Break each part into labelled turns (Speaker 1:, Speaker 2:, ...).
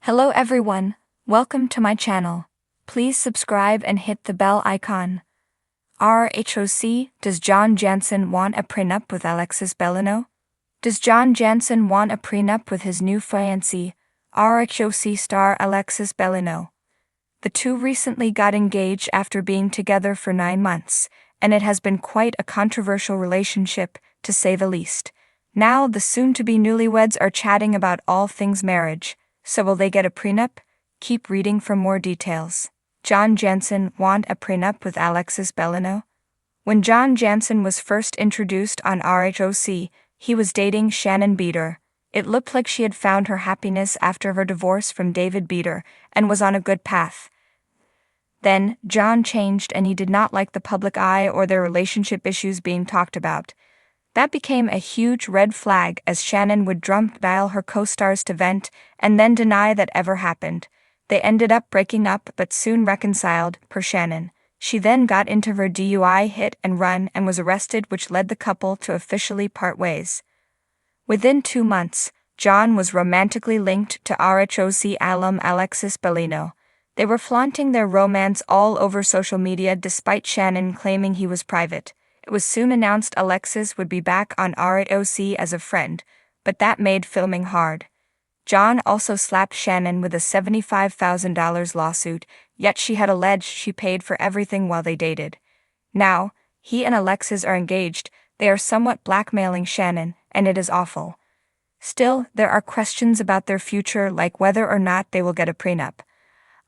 Speaker 1: Hello everyone, welcome to my channel. Please subscribe and hit the bell icon. RHOC, does John Janssen want a prenup with Alexis Bellino? Does John Janssen want a prenup with his new fiancée, RHOC star Alexis Bellino? The two recently got engaged after being together for 9 months, and it has been quite a controversial relationship, to say the least. Now the soon-to-be newlyweds are chatting about all things marriage. So will they get a prenup? Keep reading for more details. John Janssen want a prenup with Alexis Bellino? When John Janssen was first introduced on RHOC, he was dating Shannon Beater. It looked like she had found her happiness after her divorce from David Beater and was on a good path. Then, John changed and he did not like the public eye or their relationship issues being talked about. That became a huge red flag as Shannon would dial her co-stars to vent and then deny that ever happened. They ended up breaking up but soon reconciled, per Shannon. She then got into her DUI hit and run and was arrested, which led the couple to officially part ways. Within 2 months, John was romantically linked to RHOC alum Alexis Bellino. They were flaunting their romance all over social media despite Shannon claiming he was private. It was soon announced Alexis would be back on RHOC as a friend, but that made filming hard. John also slapped Shannon with a $75,000 lawsuit, yet she had alleged she paid for everything while they dated. Now, he and Alexis are engaged. They are somewhat blackmailing Shannon, and it is awful. Still, there are questions about their future, like whether or not they will get a prenup.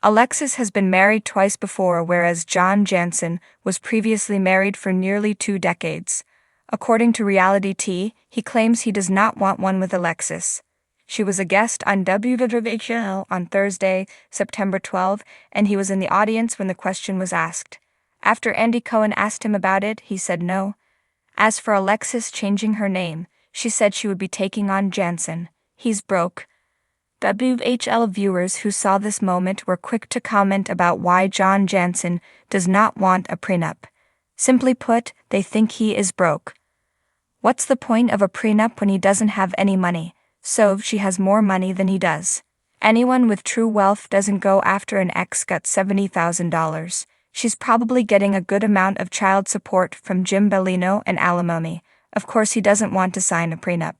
Speaker 1: Alexis has been married twice before, whereas John Janssen was previously married for nearly 2 decades. According to Reality T, he claims he does not want one with Alexis. She was a guest on WWHL on Thursday, September 12, and he was in the audience when the question was asked. After Andy Cohen asked him about it, he said no. As for Alexis changing her name, she said she would be taking on Janssen. He's broke. WHL viewers who saw this moment were quick to comment about why John Janssen does not want a prenup. Simply put, they think he is broke. What's the point of a prenup when he doesn't have any money? So she has more money than he does. Anyone with true wealth doesn't go after an ex got $70,000. She's probably getting a good amount of child support from Jim Bellino and alimony. Of course he doesn't want to sign a prenup.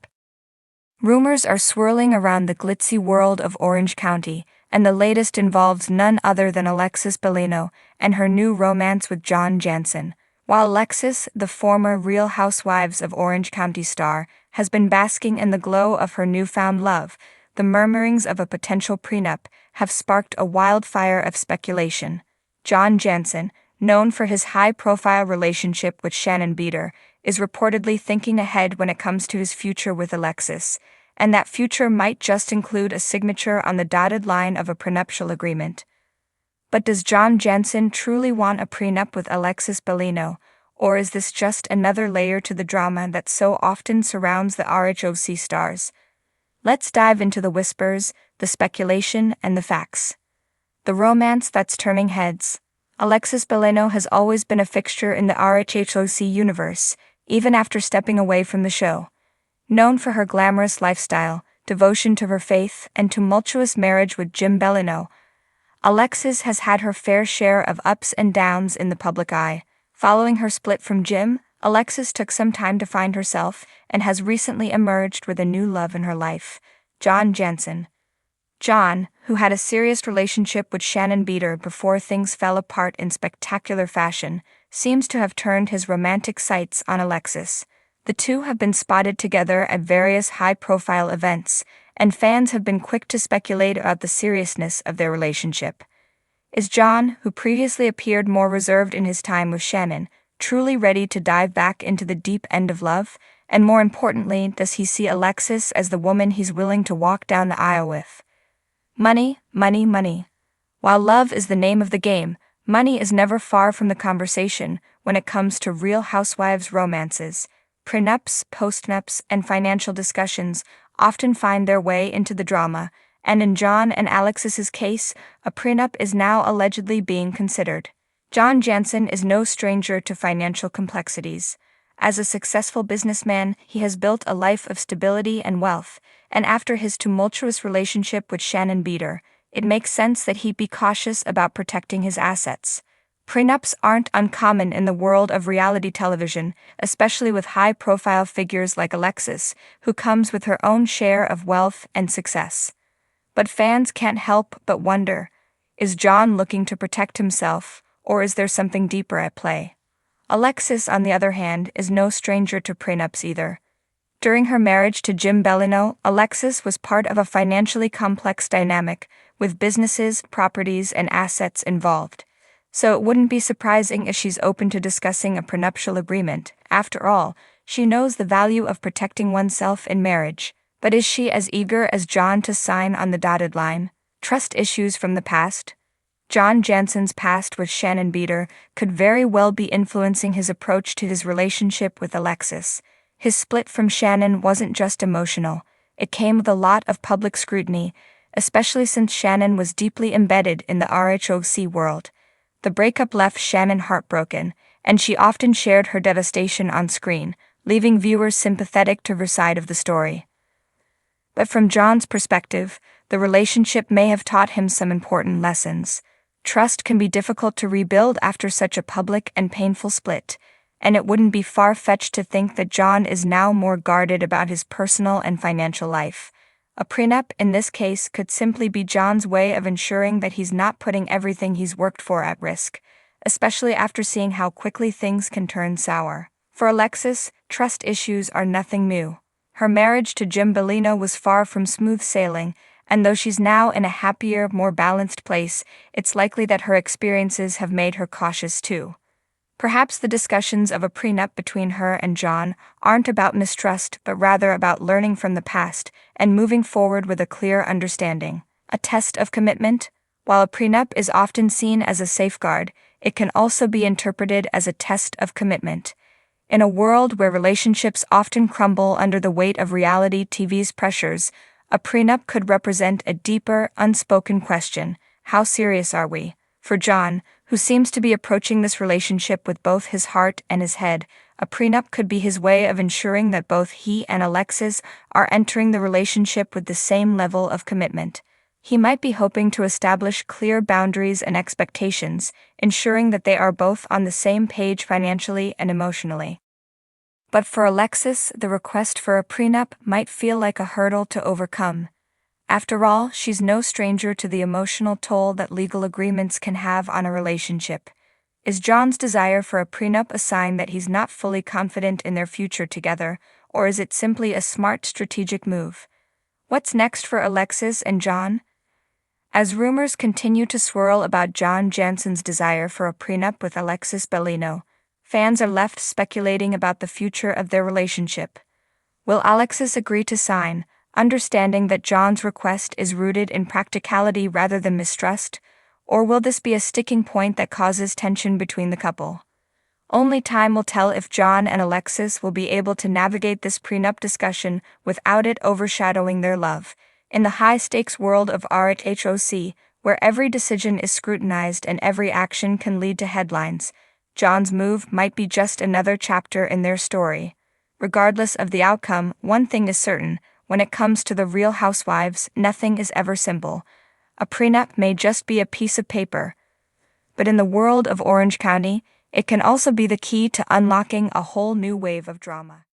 Speaker 1: Rumors are swirling around the glitzy world of Orange County, and the latest involves none other than Alexis Bellino and her new romance with John Janssen. While Alexis, the former Real Housewives of Orange County star, has been basking in the glow of her newfound love, the murmurings of a potential prenup have sparked a wildfire of speculation. John Janssen, known for his high-profile relationship with Shannon Beater, is reportedly thinking ahead when it comes to his future with Alexis, and that future might just include a signature on the dotted line of a prenuptial agreement. But does John Janssen truly want a prenup with Alexis Bellino, or is this just another layer to the drama that so often surrounds the RHOC stars? Let's dive into the whispers, the speculation, and the facts. The romance that's turning heads. Alexis Bellino has always been a fixture in the RHOC universe, even after stepping away from the show. Known for her glamorous lifestyle, devotion to her faith, and tumultuous marriage with Jim Bellino, Alexis has had her fair share of ups and downs in the public eye. Following her split from Jim, Alexis took some time to find herself and has recently emerged with a new love in her life, John Janssen. John, who had a serious relationship with Shannon Beater before things fell apart in spectacular fashion, seems to have turned his romantic sights on Alexis. The two have been spotted together at various high-profile events, and fans have been quick to speculate about the seriousness of their relationship. Is John, who previously appeared more reserved in his time with Shannon, truly ready to dive back into the deep end of love? And more importantly, does he see Alexis as the woman he's willing to walk down the aisle with? Money, money, money. While love is the name of the game, money is never far from the conversation when it comes to Real Housewives romances. Prenups, postnups, and financial discussions often find their way into the drama, and in John and Alexis's case, a prenup is now allegedly being considered. John Janssen is no stranger to financial complexities. As a successful businessman, he has built a life of stability and wealth, and after his tumultuous relationship with Shannon Beater, it makes sense that he be cautious about protecting his assets. Prenups aren't uncommon in the world of reality television, especially with high-profile figures like Alexis, who comes with her own share of wealth and success. But fans can't help but wonder, is John looking to protect himself, or is there something deeper at play? Alexis, on the other hand, is no stranger to prenups either. During her marriage to Jim Bellino, Alexis was part of a financially complex dynamic, with businesses, properties, and assets involved. So it wouldn't be surprising if she's open to discussing a prenuptial agreement. After all, she knows the value of protecting oneself in marriage. But is she as eager as John to sign on the dotted line? Trust issues from the past? John Janssen's past with Shannon Beater could very well be influencing his approach to his relationship with Alexis. His split from Shannon wasn't just emotional, it came with a lot of public scrutiny, especially since Shannon was deeply embedded in the RHOC world. The breakup left Shannon heartbroken, and she often shared her devastation on screen, leaving viewers sympathetic to her side of the story. But from John's perspective, the relationship may have taught him some important lessons. Trust can be difficult to rebuild after such a public and painful split, and it wouldn't be far-fetched to think that John is now more guarded about his personal and financial life. A prenup in this case could simply be John's way of ensuring that he's not putting everything he's worked for at risk, especially after seeing how quickly things can turn sour. For Alexis, trust issues are nothing new. Her marriage to Jim Bellino was far from smooth sailing, and though she's now in a happier, more balanced place, it's likely that her experiences have made her cautious too. Perhaps the discussions of a prenup between her and John aren't about mistrust but rather about learning from the past and moving forward with a clear understanding. A test of commitment? While a prenup is often seen as a safeguard, it can also be interpreted as a test of commitment. In a world where relationships often crumble under the weight of reality TV's pressures, a prenup could represent a deeper, unspoken question: how serious are we? For John, who seems to be approaching this relationship with both his heart and his head, a prenup could be his way of ensuring that both he and Alexis are entering the relationship with the same level of commitment. He might be hoping to establish clear boundaries and expectations, ensuring that they are both on the same page financially and emotionally. But for Alexis, the request for a prenup might feel like a hurdle to overcome. After all, she's no stranger to the emotional toll that legal agreements can have on a relationship. Is John's desire for a prenup a sign that he's not fully confident in their future together, or is it simply a smart strategic move? What's next for Alexis and John? As rumors continue to swirl about John Janssen's desire for a prenup with Alexis Bellino, fans are left speculating about the future of their relationship. Will Alexis agree to sign, understanding that John's request is rooted in practicality rather than mistrust, or will this be a sticking point that causes tension between the couple? Only time will tell if John and Alexis will be able to navigate this prenup discussion without it overshadowing their love. In the high-stakes world of RHOC, where every decision is scrutinized and every action can lead to headlines, John's move might be just another chapter in their story. Regardless of the outcome, one thing is certain: when it comes to the Real Housewives, nothing is ever simple. A prenup may just be a piece of paper, but in the world of Orange County, it can also be the key to unlocking a whole new wave of drama.